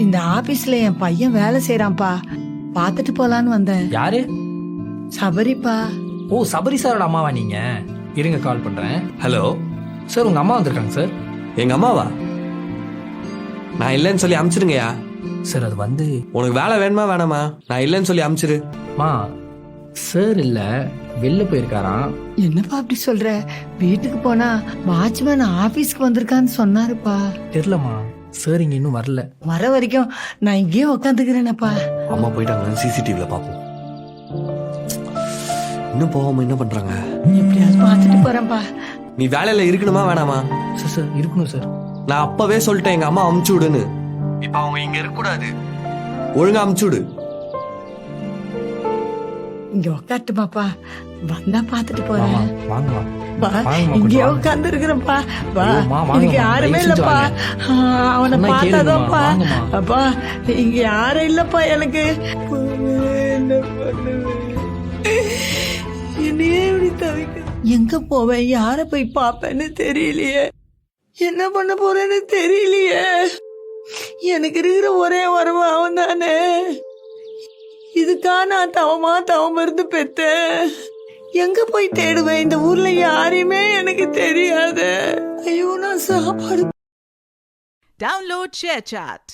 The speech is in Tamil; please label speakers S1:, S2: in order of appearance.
S1: இந்த ஆபீஸ்ல என் பையன் வேலை செய்யறான்ப்பா, பாத்துட்டு போலான்னு வந்தேன்.
S2: யாரு?
S1: சபரிப்பா.
S2: ஓ, சபரி சாரோட அம்மாவா நீங்க? இருங்க, கால் பண்றேன். ஹலோ சார், உங்க அம்மா வந்திருக்காங்க சார்.
S3: எங்க அம்மாவா? நான் இல்லைன்னு சொல்லி அமிச்சிருங்கயா.
S2: சார் அது வந்து
S3: உனக்கு வேலை வேணுமா வேணாமா? நான் இல்லைன்னு சொல்லி அமிச்சிரு.
S2: மா, சார் இல்ல, வெளில போயிருக்காராம்.
S1: என்னப்பா அப்படி சொல்ற? வீட்டுக்கு போனா வாட்ச்மேன் ஆபீஸ்க்கு வந்திருக்கான்னு சொன்னாருப்பா.
S2: தெரியலமா, சார் இங்க இன்னும் வரல.
S1: வர வரைக்கும் நான் இங்கேயே உக்காந்துக்கிறேனப்பா.
S3: அம்மா போயிட்டாங்க, சிசிடிவில பாப்போம். இன்னும் போகாம என்ன பண்றாங்க?
S1: எப்படியாவது பாத்துட்டு போறேன்ப்பா.
S3: நீ வேலையில இருக்கணுமா வேணாமா?
S2: சார் சார் இருக்கணும் சார்.
S3: நான் அப்பவே சொல்லிட்டேன் எங்க அம்மா அமுச்சு விடுன்னு. இப்ப அவங்க இங்க இருக்க கூடாது, ஒழுங்கா அமுச்சு விடு.
S1: இங்க உக்காட்டுமாப்பா, வந்தா பாத்துட்டு போறேன்.
S2: வாங்கம்மா.
S1: பா, இங்கேயே உட்கார்ந்து இருக்கிறப்பா. வா, இங்க யாருமே இல்லப்பா. அவனை பார்த்தாதான்ப்பா. அப்பா, இங்க யாரும் இல்லப்பா எனக்கு. என்ன பண்ணுவேன்? என்னையே இப்படி தவிக்க. எங்க போவேன், யார போய் பாப்பேன்னு தெரியலையே, என்ன பண்ண போறேன்னு தெரியலையே. எனக்கு இருக்கிற ஒரே வரவு அவன் தானே. இதுக்கா நான் தவம் இருந்து பெத்தேன். எங்க போய் தேடுவேன்? இந்த ஊர்ல யாரையுமே எனக்கு தெரியாது. ஐயோ, நான் சாப்பாடு.
S4: Download ShareChat.